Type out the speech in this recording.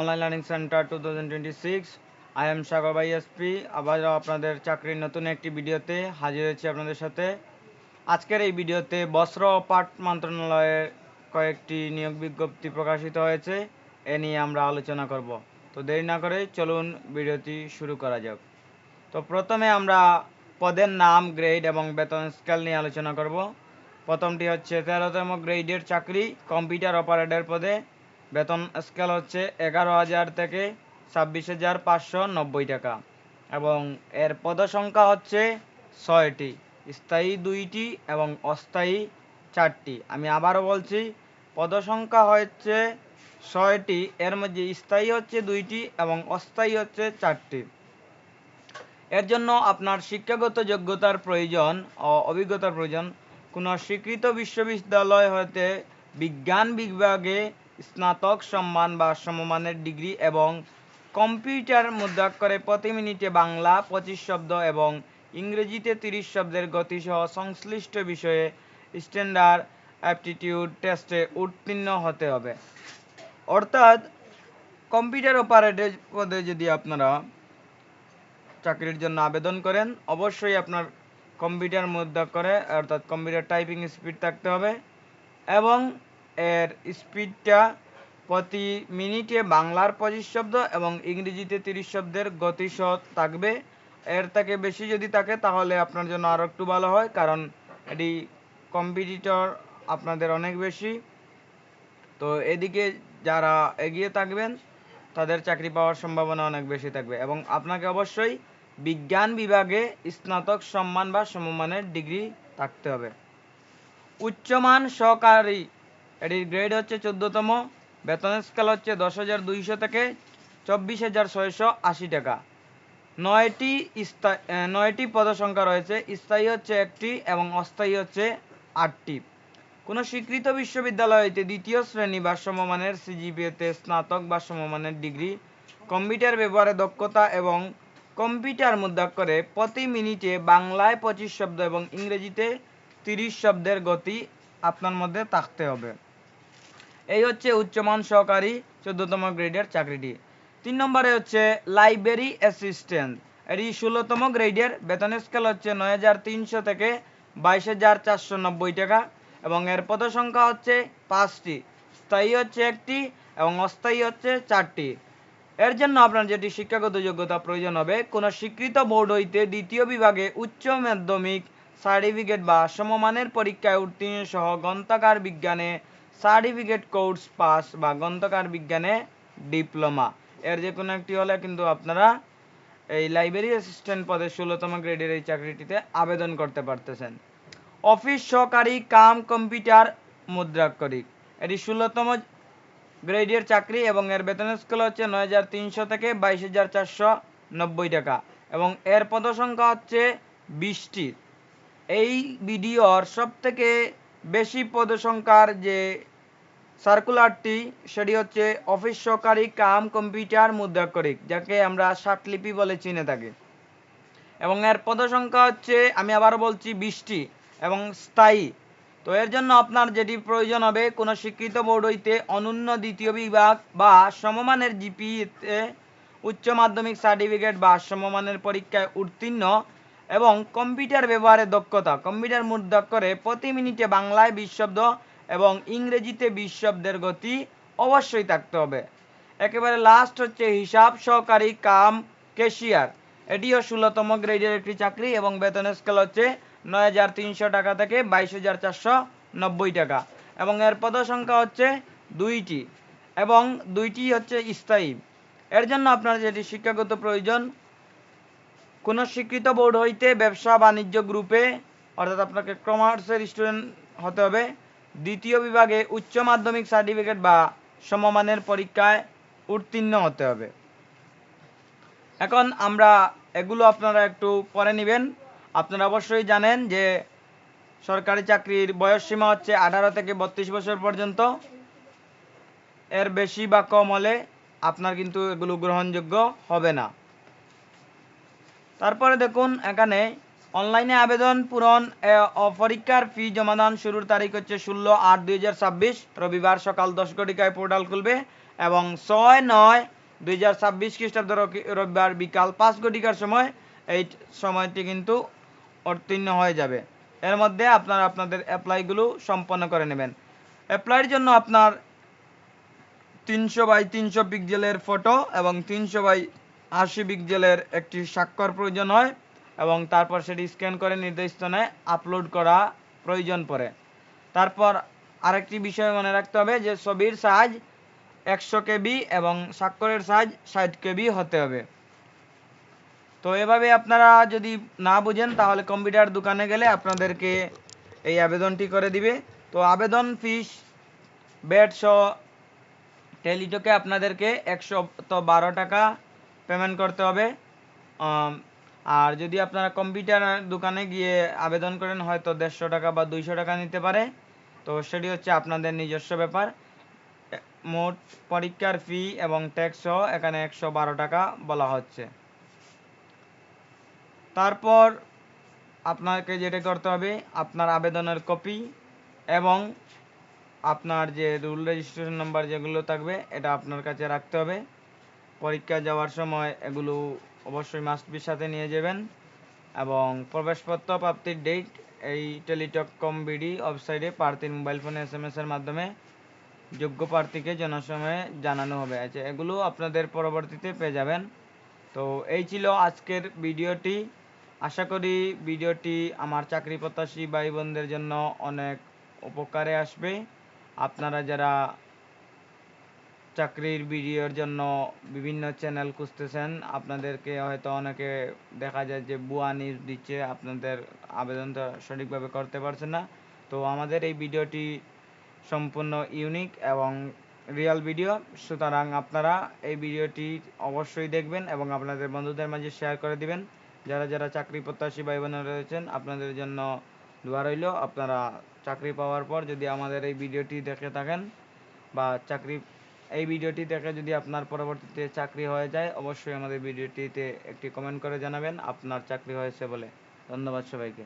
Online learning centre 2026। I am Sagar ভাই SP. আবারও আপনাদের চাকরির নতুন একটি ভিডিওতে হাজির হয়েছি আপনাদের সাথে। আজকের এই ভিডিওতে বস্ত্র ও পাট মন্ত্রণালয়ের কয়েকটি নিয়োগ বিজ্ঞপ্তি প্রকাশিত হয়েছে, এ নিয়ে আমরা আলোচনা করব। তো দেরি না করে চলুন ভিডিওটি শুরু করা যাক। তো প্রথমে আমরা পদের নাম, গ্রেড এবং বেতন স্কেল নিয়ে আলোচনা করব। প্রথমটি হচ্ছে 13তম গ্রেডের চাকরি, কম্পিউটার অপারেটর পদে। বেতন স্কেল হচ্ছে 11,000 থেকে 26,590 টাকা এবং এর পদসংখ্যা হচ্ছে 6টি, স্থায়ী 2টি এবং অস্থায়ী 4টি। আমি আবারও বলছি, পদসংখ্যা হচ্ছে 6টি, এর মধ্যে স্থায়ী হচ্ছে 2টি এবং অস্থায়ী হচ্ছে 4টি। এর জন্য আপনার শিক্ষাগত যোগ্যতার প্রয়োজন ও অভিজ্ঞতার প্রয়োজন। কোনো স্বীকৃত বিশ্ববিদ্যালয় হতে বিজ্ঞান বিভাগে স্নাতক সম্মান বা সমমানের ডিগ্রি এবং কম্পিউটার মুদ্রাক্ষরে প্রতি মিনিটে বাংলা 25 শব্দ এবং ইংরেজিতে 30 শব্দের গতিসহ সংশ্লিষ্ট বিষয়ে স্ট্যান্ডার্ড অ্যাপটিটিউড টেস্টে উত্তীর্ণ হতে হবে। অর্থাৎ কম্পিউটার অপারেটর পদে যদি আপনারা চাকরির জন্য আবেদন করেন, অবশ্যই আপনার কম্পিউটার মুদ্রাক্ষরে অর্থাৎ কম্পিউটার টাইপিং স্পিড থাকতে হবে এবং এর স্পিডটা প্রতি মিনিটে বাংলার 25 শব্দ এবং ইংরেজিতে 30 শব্দের গতিসহ থাকবে। এর থেকে বেশি যদি থাকে তাহলে আপনার জন্য আরও একটু ভালো হয়, কারণ এটি কম্পিটিটর আপনাদের অনেক বেশি। তো এদিকে যারা এগিয়ে থাকবেন তাদের চাকরি পাওয়ার সম্ভাবনা অনেক বেশি থাকবে এবং আপনাকে অবশ্যই বিজ্ঞান বিভাগে স্নাতক সম্মান বা সমমানের ডিগ্রি থাকতে হবে। উচ্চমান সহকারী, এটির গ্রেড হচ্ছে 14তম, বেতন স্কেল হচ্ছে 10,200 থেকে 24,680 টাকা। 9টি পদসংখ্যা রয়েছে, স্থায়ী হচ্ছে 1টি এবং অস্থায়ী হচ্ছে 8টি। কোনো স্বীকৃত বিশ্ববিদ্যালয় হইতে দ্বিতীয় শ্রেণী বা সমমানের সিজিপিএতে স্নাতক বা সমমানের ডিগ্রি, কম্পিউটার ব্যবহারে দক্ষতা এবং কম্পিউটার মুদ্রাক্ষরে প্রতি মিনিটে বাংলায় 25 শব্দ এবং ইংরেজিতে 30 শব্দের গতি আপনার মধ্যে থাকতে হবে। এই হচ্ছে উচ্চমান সহকারী 14তম গ্রেডের চাকরিটি। 3 নম্বরে হচ্ছে লাইব্রেরি অ্যাসিস্ট্যান্ট, এটি 16তম গ্রেডের, বেতন স্কেল হচ্ছে 9,300 থেকে 22,490 টাকা এবং এর পদসংখ্যা হচ্ছে 5টি, স্থায়ী হচ্ছে 1টি এবং অস্থায়ী হচ্ছে 4টি। এর জন্য আপনার যেটি শিক্ষাগত যোগ্যতা প্রয়োজন হবে, কোনো স্বীকৃত বোর্ড হইতে দ্বিতীয় বিভাগে উচ্চ মাধ্যমিক সার্টিফিকেট বা সমমানের পরীক্ষায় উত্তীর্ণ সহ গ্রন্থাগার বিজ্ঞানে সার্টিফিকেট কোর্স পাস বা গ্রন্থাগার বিজ্ঞানে ডিপ্লোমা, এর যে কোনো একটি হলে কিন্তু আপনারা এই লাইব্রেরি অ্যাসিস্ট্যান্ট পদে 16তম গ্রেডের এই চাকরিটিতে আবেদন করতে পারতেছেন। অফিস সহকারী কাম কম্পিউটার মুদ্রাক্ষরিক, এটি 16তম গ্রেডের চাকরি এবং এর বেতন স্কেল হচ্ছে 9,300 থেকে 22,490 টাকা এবং এর পদসংখ্যা হচ্ছে 20টি। এই ভিডিওর সব থেকে বেশি পদসংখ্যার যে সার্কুলারটি সেটি হচ্ছে অফিস সহকারী কাম কম্পিউটার মুদ্রাক্ষরিক, যাকে আমরা স্বাটলিপি বলে চিনে থাকি এবং এর পদসংখ্যা হচ্ছে, আমি আবারও বলছি, 20টি এবং স্থায়ী। তো এর জন্য আপনার যেটি প্রয়োজন হবে, কোনো স্বীকৃত বোর্ড হইতে অনন্য দ্বিতীয় বিভাগ বা সমমানের জিপিএতে উচ্চ মাধ্যমিক সার্টিফিকেট বা সমমানের পরীক্ষায় উত্তীর্ণ এবং কম্পিউটার ব্যবহারে দক্ষতা, কম্পিউটার মুদ্রাক্ষরে প্রতি মিনিটে বাংলায় 20 শব্দ এবং ইংরেজিতে 20 শব্দের গতি অবশ্যই থাকতে হবে। একেবারে লাস্ট হচ্ছে হিসাব সহকারী কাম ক্যাশিয়ার, এটিও 16তম গ্রেডের একটি চাকরি এবং বেতন স্কেল হচ্ছে 9,300 টাকা থেকে 22,490 টাকা এবং এর পদসংখ্যা হচ্ছে 2টি এবং 2টি হচ্ছে স্থায়ী। এর জন্য আপনার যেটি শিক্ষাগত প্রয়োজন, কোনো স্বীকৃত বোর্ড হইতে ব্যবসা বাণিজ্য গ্রুপে, অর্থাৎ আপনাকে কমার্সের স্টুডেন্ট হতে হবে, দ্বিতীয় বিভাগে উচ্চ মাধ্যমিক সার্টিফিকেট বা সমমানের পরীক্ষায় উত্তীর্ণ হতে হবে। এখন আমরা এগুলো আপনারা একটু পরে নেবেন। আপনারা অবশ্যই জানেন যে সরকারি চাকরির বয়সসীমা হচ্ছে 18 থেকে 32 বছর পর্যন্ত, এর বেশি বা কম হলে আপনার কিন্তু এগুলো গ্রহণযোগ্য হবে না। তারপরে দেখুন এখানে অনলাইনে আবেদন পূরণ ও পরীক্ষার ফি জমাদান শুরুর তারিখ হচ্ছে 16/8/2026 রবিবার সকাল 10 ঘটিকায় পোর্টাল খুলবে এবং 6/9/2026 খ্রিস্টাব্দ রবিবার বিকাল 5 ঘটিকার সময় এই সময়টি কিন্তু উত্তীর্ণ হয়ে যাবে। এর মধ্যে আপনারা আপনাদের অ্যাপ্লাইগুলো সম্পন্ন করে নেবেন। অ্যাপ্লাইয়ের জন্য আপনার 300x300 পিক্সেলের ফটো এবং 300x80 পিক্সেলের একটি স্বাক্ষর প্রয়োজন হয় এবং তারপর সেটি স্ক্যান করে নির্দিষ্ট স্থানে আপলোড করা প্রয়োজন পড়ে। তারপর আরেকটি বিষয় মনে রাখতে হবে যে ছবির সাইজ 100 কেবি এবং স্বাক্ষরের সাইজ 60 কেবি হতে হবে। তো এভাবে আপনারা যদি না বুঝেন তাহলে কম্পিউটার দোকানে গেলে আপনাদেরকে এই আবেদনটি করে দিবে। তো আবেদন ফিস ব্যাট সহ টেলিটকে আপনাদেরকে 112 টাকা পেমেন্ট করতে হবে। আর যদি আপনারা কম্পিউটার দোকানে গিয়ে আবেদন করেন হয়তো 150 টাকা বা 200 টাকা নিতে পারে। তো সেটি হচ্ছে আপনাদের নিজস্ব ব্যাপার। মোট পরীক্ষার ফি এবং ট্যাক্স সহ এখানে 112 টাকা বলা হচ্ছে। তারপর আপনাকে যেটা করতে হবে আপনার আবেদনের কপি এবং আপনার যে রুল রেজিস্ট্রেশন নাম্বার যেগুলো থাকবে এটা আপনার কাছে রাখতে হবে। পরীক্ষা যাওয়ার সময় এগুলো অবশ্যই মাস্ট বি সাথে নিয়ে যাবেন এবং প্রবেশপত্র প্রাপ্তির ডেট এই টেলিটক কম বিডি ওয়েবসাইটে প্রার্থীর মোবাইল ফোনে SMS এর মাধ্যমে যোগ্য প্রার্থীকে যথাসময়ে জানানো হবে। আচ্ছা, এগুলো আপনাদের পরবর্তীতে পেয়ে যাবেন। তো এই ছিল আজকের ভিডিওটি। আশা করি ভিডিওটি আমার চাকরি প্রত্যাশী ভাই বোনদের জন্য অনেক উপকারে আসবে। আপনারা যারা চাকরির ভিডিওর জন্য বিভিন্ন চ্যানেল খুঁজতেছেন আপনাদেরকে হয়তো অনেকে দেখা যায় যে ভুয়া নিউজ দিচ্ছে, আপনাদের আবেদনটা সঠিকভাবে করতে পারছেন না। তো আমাদের এই ভিডিওটি সম্পূর্ণ ইউনিক এবং রিয়েল ভিডিও, সুতরাং আপনারা এই ভিডিওটি অবশ্যই দেখবেন এবং আপনাদের বন্ধুদের মাঝে শেয়ার করে দিবেন। যারা যারা চাকরি প্রত্যাশী ভাই বোনেরা রয়েছেন আপনাদের জন্য দোয়া রইল। আপনারা চাকরি পাওয়ার পর যদি আমাদের এই ভিডিওটি দেখে থাকেন বা এই ভিডিওটি দেখে যদি আপনার পরবর্তীতে চাকরি হয়ে যায় অবশ্যই আমাদের ভিডিওটিতে একটি কমেন্ট করে জানাবেন আপনার চাকরি হয়েছে বলে। ধন্যবাদ সবাইকে।